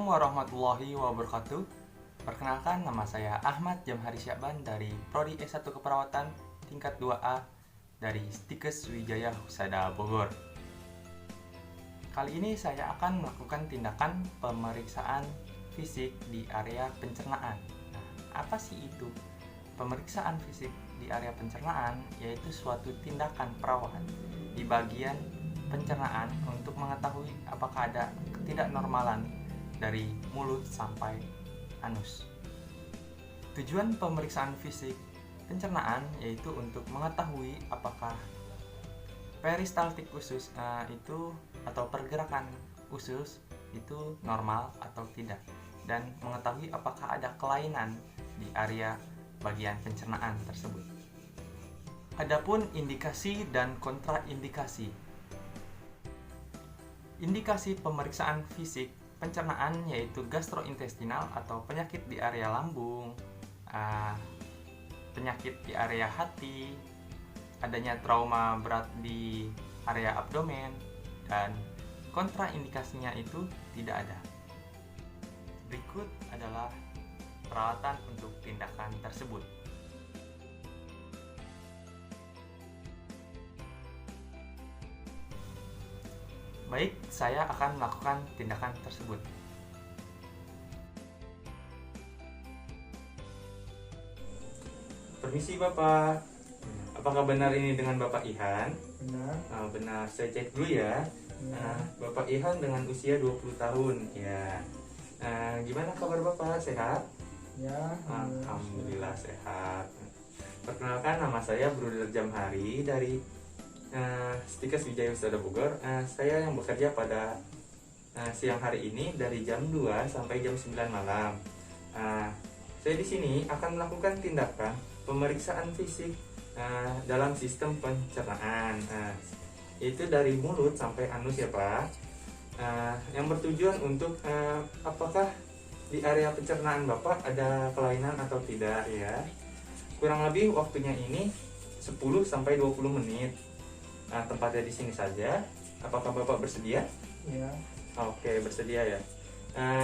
Assalamualaikum warahmatullahi wabarakatuh. Perkenalkan, nama saya Ahmad Jamhari Syakban dari Prodi S1 Keperawatan tingkat 2A dari Stikes Wijaya Husada Bogor. Kali ini saya akan melakukan tindakan pemeriksaan fisik di area pencernaan. Nah, apa sih itu? Pemeriksaan fisik di area pencernaan yaitu suatu tindakan perawat di bagian pencernaan untuk mengetahui apakah ada ketidaknormalan dari mulut sampai anus. Tujuan pemeriksaan fisik pencernaan yaitu untuk mengetahui apakah peristaltik usus itu atau pergerakan usus itu normal atau tidak, dan mengetahui apakah ada kelainan di area bagian pencernaan tersebut. Adapun indikasi dan kontraindikasi. Indikasi pemeriksaan fisik pencernaan yaitu gastrointestinal atau penyakit di area lambung, penyakit di area hati, adanya trauma berat di area abdomen, dan kontraindikasinya itu tidak ada. Berikut adalah peralatan untuk tindakan tersebut. Baik, saya akan melakukan tindakan tersebut. Permisi Bapak, apakah benar ini dengan Bapak Ihan? Benar. Benar, saya cek dulu ya. Bapak Ihan dengan usia 20 tahun ya. Gimana kabar Bapak, sehat? Ya. Alhamdulillah sehat. Perkenalkan, nama saya Bruder Jamhari dari Stikes Wijaya Husada Bogor. Saya yang bekerja pada siang hari ini dari jam 2 sampai jam 9 malam. Saya di sini akan melakukan tindakan pemeriksaan fisik dalam sistem pencernaan. Itu dari mulut sampai anus ya Pak. Yang bertujuan untuk apakah di area pencernaan Bapak ada kelainan atau tidak ya. Kurang lebih waktunya ini 10 sampai 20 menit. Tempatnya di sini saja. Apakah Bapak bersedia? Ya. Oke, bersedia ya.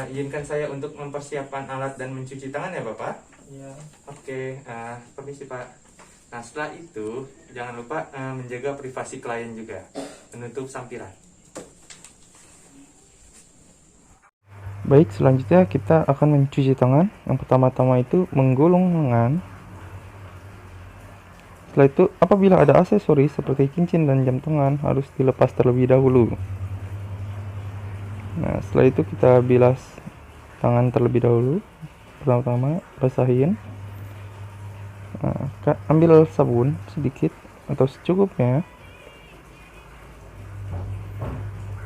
Izinkan saya untuk mempersiapkan alat dan mencuci tangan ya Bapak. Ya. Oke, permisi Pak. Nah, setelah itu jangan lupa menjaga privasi klien juga, menutup sampiran. Baik, selanjutnya kita akan mencuci tangan. Yang pertama-tama itu menggulung lengan. Setelah itu, apabila ada aksesoris seperti cincin dan jam tangan harus dilepas terlebih dahulu. Nah, setelah itu kita bilas tangan terlebih dahulu. Pertama-tama basahin. Nah, ambil sabun sedikit atau secukupnya.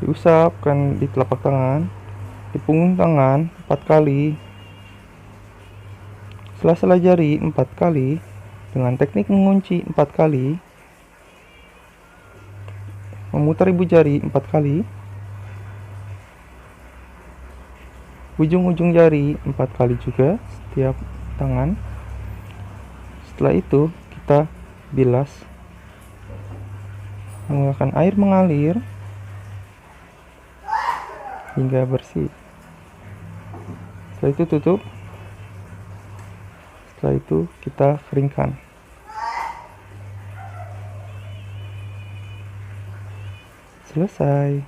Diusapkan di telapak tangan, di punggung tangan 4 kali, sela-sela jari 4 kali, dengan teknik mengunci 4 kali, memutar ibu jari 4 kali, ujung-ujung jari 4 kali juga setiap tangan. Setelah itu kita bilas menggunakan air mengalir hingga bersih. Setelah itu tutup. Setelah itu kita keringkan. Selesai.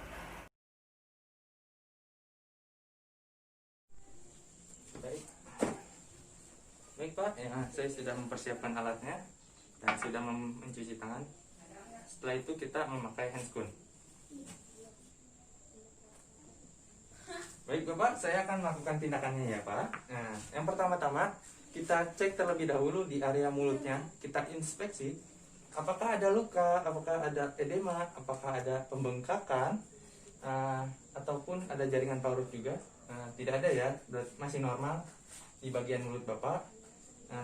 Baik Pak, saya sudah mempersiapkan alatnya dan sudah mencuci tangan. Setelah itu kita memakai handscoon. Baik Bapak, saya akan melakukan tindakannya ya Pak. Nah, yang pertama-tama kita cek terlebih dahulu di area mulutnya. Kita inspeksi apakah ada luka, apakah ada edema, apakah ada pembengkakan, ataupun ada jaringan parut juga. Tidak ada ya, masih normal di bagian mulut Bapak.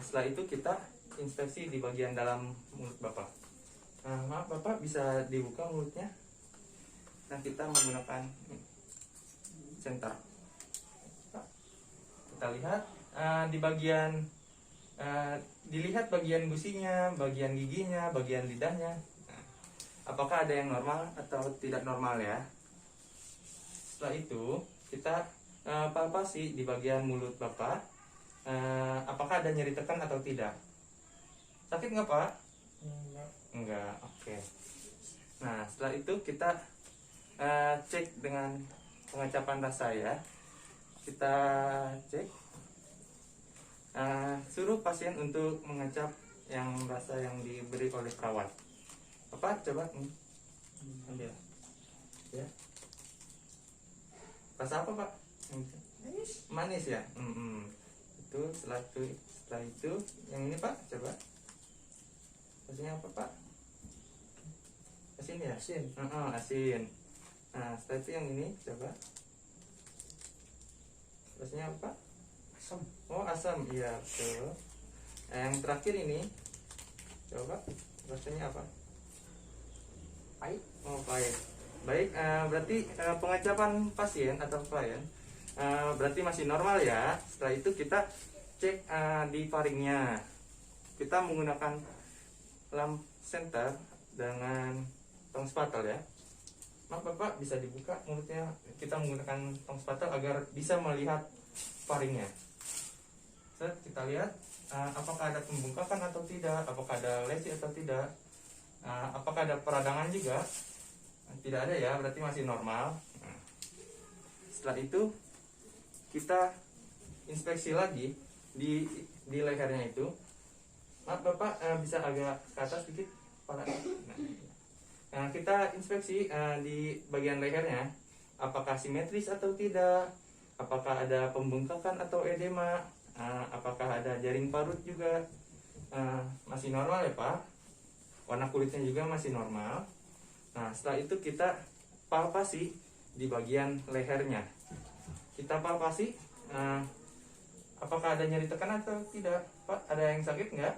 Setelah itu kita inspeksi di bagian dalam mulut Bapak. Maaf Bapak, bisa dibuka mulutnya. Nah, kita menggunakan center. Kita lihat di bagian dilihat bagian gusinya, bagian giginya, bagian lidahnya. Apakah ada yang normal atau tidak normal ya? Setelah itu kita palpasi di bagian mulut Bapak. Apakah ada nyeri tekan atau tidak? Sakit nggak Pak? Enggak, oke. Nah, setelah itu kita cek dengan pengecapan rasa ya. Kita cek. Suruh pasien untuk mengecap yang rasa yang diberi oleh perawat. Bapak coba ambil. Ya. Rasa apa Pak? Manis ya. Itu setelah itu yang ini Pak coba. Rasanya apa Pak? Asin ya? Asin. Asin. Nah setelah itu yang ini coba. Rasanya apa? Asam. Oh asam, iya betul. Yang terakhir ini coba. Rasanya apa? Pahit. Oh pahit. Baik, berarti pengecapan pasien atau klien berarti masih normal ya. Setelah itu kita cek di faringnya. Kita menggunakan lamp center dengan tong spatel ya. Maaf Bapak, bisa dibuka mulutnya. Kita menggunakan tong spatel agar bisa melihat faringnya. Kita lihat apakah ada pembengkakan atau tidak, apakah ada lesi atau tidak, apakah ada peradangan juga. Tidak ada ya, berarti masih normal. Setelah itu kita inspeksi lagi di lehernya itu. Maaf Bapak, bisa agak ke atas sedikit kepala. Nah, kita inspeksi di bagian lehernya, apakah simetris atau tidak, apakah ada pembengkakan atau edema, apakah ada jaring parut juga. Masih normal ya Pak. Warna kulitnya juga masih normal. Nah setelah itu kita palpasi di bagian lehernya. Kita palpasi, apakah ada nyeri tekan atau tidak Pak? Ada yang sakit nggak?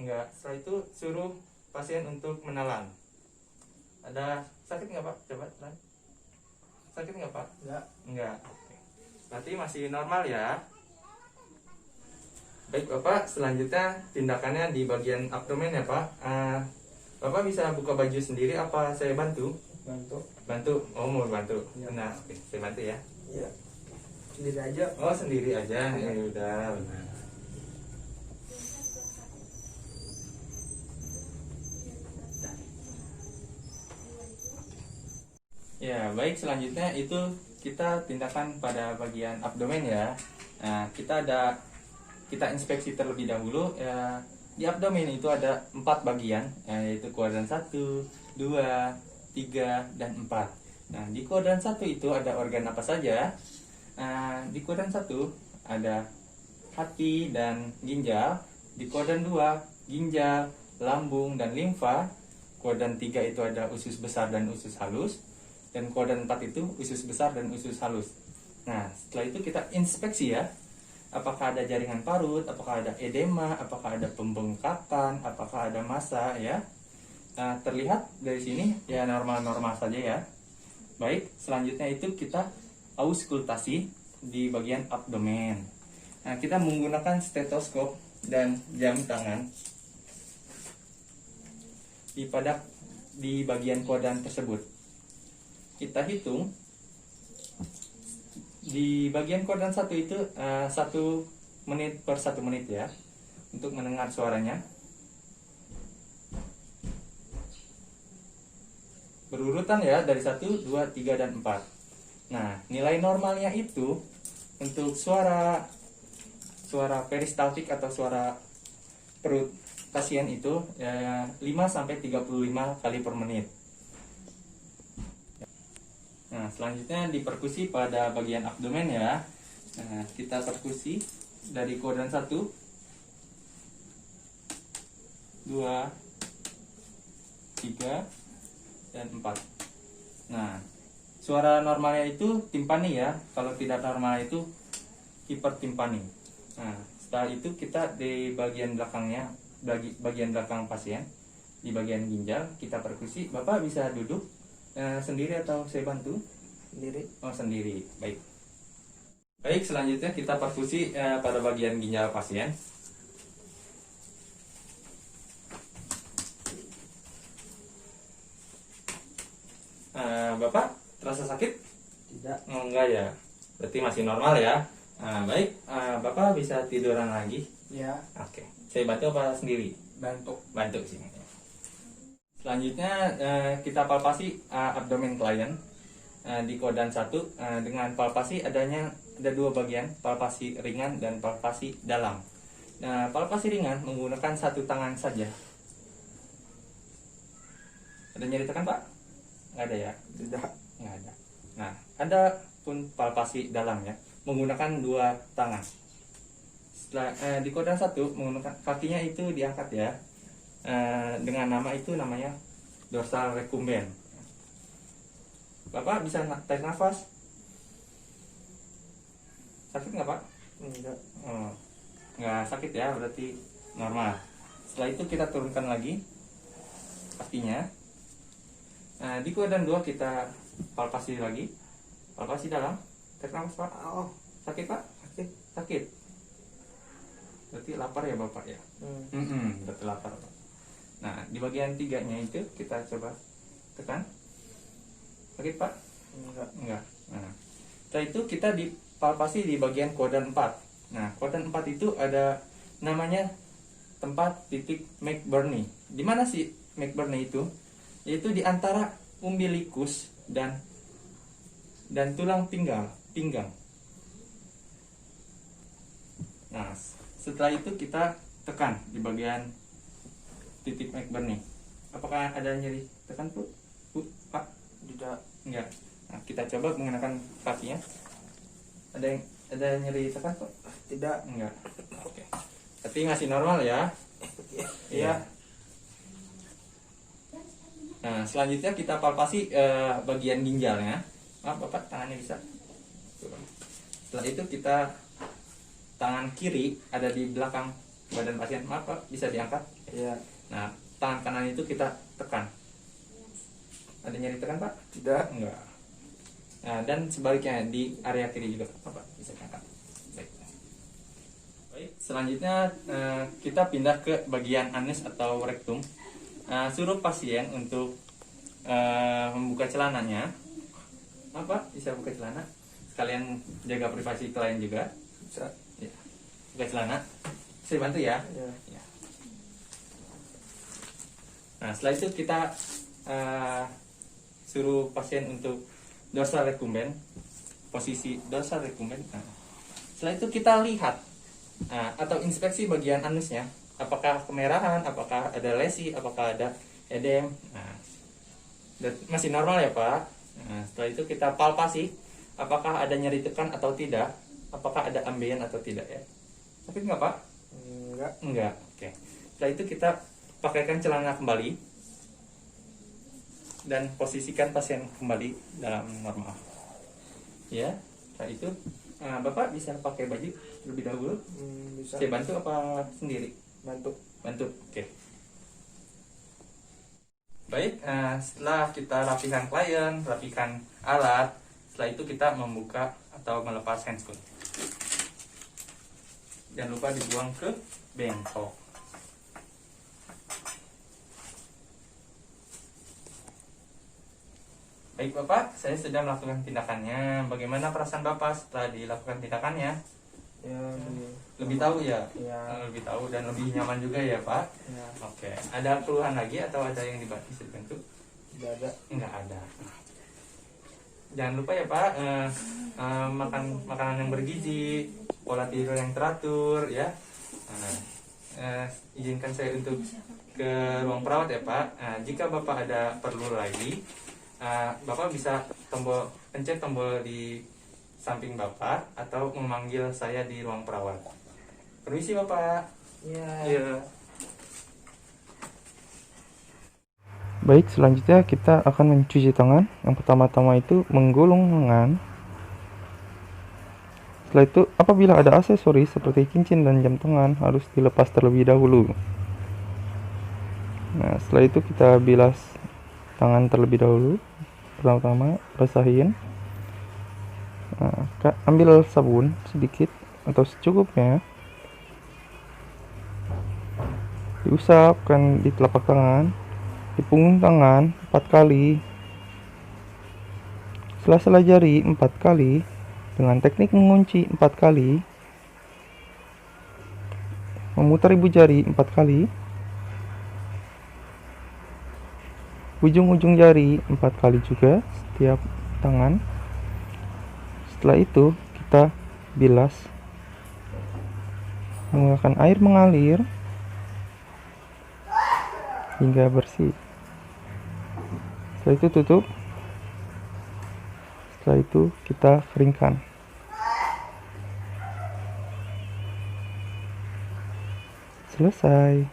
Enggak. Setelah itu suruh pasien untuk menelan. Ada sakit nggak Pak? Coba telan. Sakit nggak Pak? Enggak. Berarti masih normal ya. Baik Bapak, selanjutnya tindakannya di bagian abdomen ya Pak. Bapak bisa buka baju sendiri apa saya bantu? Bantu. Oh mau bantu. Ya. Nah, oke, saya bantu ya. Iya. Sendiri aja. Oh sendiri aja. Ya udah. Benar. Ya baik, selanjutnya itu kita tindakan pada bagian abdomen ya. Nah kita inspeksi terlebih dahulu ya. Di abdomen itu ada 4 bagian, yaitu kuadran 1, 2, 3, dan 4. Nah, di kuadran 1 itu ada organ apa saja? Di kuadran 1 ada hati dan ginjal. Di kuadran 2, ginjal, lambung, dan limfa. Kuadran 3 itu ada usus besar dan usus halus. Dan kuadran 4 itu usus besar dan usus halus. Nah, setelah itu kita inspeksi ya. Apakah ada jaringan parut, apakah ada edema, apakah ada pembengkakan, apakah ada massa ya. Nah, terlihat dari sini ya normal-normal saja ya. Baik, selanjutnya itu kita auskultasi di bagian abdomen. Nah, kita menggunakan stetoskop dan jam tangan di bagian kuadran tersebut. Kita hitung di bagian kuadran 1 itu 1 menit per 1 menit ya, untuk mendengar suaranya. Berurutan ya, dari 1, 2, 3, dan 4. Nah, nilai normalnya itu untuk suara peristaltik atau suara perut pasien itu 5-35 kali per menit. Nah, selanjutnya diperkusi pada bagian abdomen ya. Nah, kita perkusi dari kuadran 1, 2, 3, dan 4. Nah, suara normalnya itu timpani ya. Kalau tidak normal itu hipertimpani. Nah, setelah itu kita di bagian belakangnya, bagian belakang pasien, di bagian ginjal kita perkusi. Bapak bisa duduk sendiri atau saya bantu? Sendiri. Oh sendiri, baik. Baik, selanjutnya kita perkusi pada bagian ginjal pasien. Bapak terasa sakit? Tidak. Oh, enggak ya. Berarti masih normal ya. Baik, Bapak bisa tiduran lagi. Ya, Oke, saya bantu apa sendiri? bantu. Bantu sini. Selanjutnya kita palpasi abdomen klien di kodan 1 dengan palpasi ada dua bagian, palpasi ringan dan palpasi dalam. Nah, palpasi ringan menggunakan satu tangan saja. Ada nyeri tekan, Pak? Nggak ada ya? Tidak. Nggak ada. Nah, ada pun palpasi dalam ya, menggunakan dua tangan. Setelah di kodan 1 menggunakan kakinya itu diangkat ya, dengan nama itu namanya dorsal recumbens. Bapak bisa tarik nafas? Sakit nggak, Pak? Enggak. Oh, nggak sakit ya, berarti normal. Setelah itu kita turunkan lagi kakinya. Nah, di kodan 2 kita palpasi lagi, palpasi dalam. Tarik nafas, Pak. Oh, Sakit, Pak? sakit. Sakit. Berarti lapar ya, Bapak ya? Berarti lapar, Pak. Nah, di bagian 3-nya itu kita coba tekan. Sakit, Pak? Enggak. Enggak. Nah, setelah itu kita dipalpasi di bagian kodan 4. Nah, kodan 4 itu ada namanya tempat titik McBurney. Di mana sih McBurney itu? Yaitu di antara umbilikus dan tulang pinggang. Nah, setelah itu kita tekan di bagian titik McBurney. Apakah ada nyeri tekan, Pak? Tidak. Enggak. Nah, kita coba menggunakan kakinya. Ada nyeri tekan, Pak? Tidak. Enggak. Oke. Tapi masih normal ya. Iya. Nah, selanjutnya kita palpasi bagian ginjalnya. Maaf, Bapak, tangannya bisa. Setelah itu kita tangan kiri ada di belakang badan pasien. Maaf, Pak, bisa diangkat. Ya, Nah, tangan kanan itu kita tekan. Ada nyeri tekan, Pak? tidak. Enggak. Nah, dan sebaliknya di area kiri juga, Bapak bisa diangkat. Baik. Baik, selanjutnya kita pindah ke bagian anus atau rektum. Suruh pasien untuk membuka celananya. Apa? Bisa buka celana. Sekalian jaga privasi klien juga. Bisa. Ya. Buka celana. Saya bantu ya. Ya. Ya. Nah, setelah itu kita suruh pasien untuk dorsal recumbens, posisi dorsal recumbens. Nah, setelah itu kita lihat atau inspeksi bagian anusnya, apakah kemerahan, apakah ada lesi, apakah ada edem. Nah, masih normal ya, Pak. Nah, setelah itu kita palpasi, apakah ada nyeri tekan atau tidak, apakah ada ambien atau tidak ya. Sakit nggak, Pak? Enggak. Enggak. Oke. Setelah itu kita pakaikan celana kembali dan posisikan pasien kembali dalam normal. Ya. Setelah itu Bapak bisa pakai baju lebih dahulu. Bisa. Saya bantu apa sendiri? Bantu. Bantu. Oke. Baik, setelah kita rapikan klien, rapikan alat, setelah itu kita membuka atau melepas handscoot. Jangan lupa dibuang ke bengkok. Baik Bapak, saya sudah melakukan tindakannya. Bagaimana perasaan Bapak setelah dilakukan tindakannya? Ya, Lebih tahu ya? Ya. Lebih tahu dan lebih nyaman juga ya Pak? Ya. Oke, ada keluhan lagi atau ada yang bisa dibantu? Tidak ada. Enggak ada. Jangan lupa ya Pak, makan makanan yang bergizi, pola tidur yang teratur ya. Izinkan saya untuk ke ruang perawat ya Pak. Jika Bapak ada perlu lagi, Bapak bisa pencet tombol di samping Bapak atau memanggil saya di ruang perawat. Permisi Bapak. Ya. Iya. Baik, selanjutnya kita akan mencuci tangan. Yang pertama-tama itu menggulung lengan. Setelah itu, apabila ada aksesoris seperti cincin dan jam tangan harus dilepas terlebih dahulu. Nah, setelah itu kita bilas tangan terlebih dahulu. Pertama-tama basahin. Nah, ambil sabun sedikit atau secukupnya. Diusapkan di telapak tangan, di punggung tangan 4 kali, sela-sela jari 4 kali, Dengan teknik mengunci 4 kali, memutar ibu jari 4 kali, ujung-ujung jari 4 kali juga setiap tangan. Setelah itu kita bilas menggunakan air mengalir hingga bersih. Setelah itu tutup. Setelah itu kita keringkan. Selesai.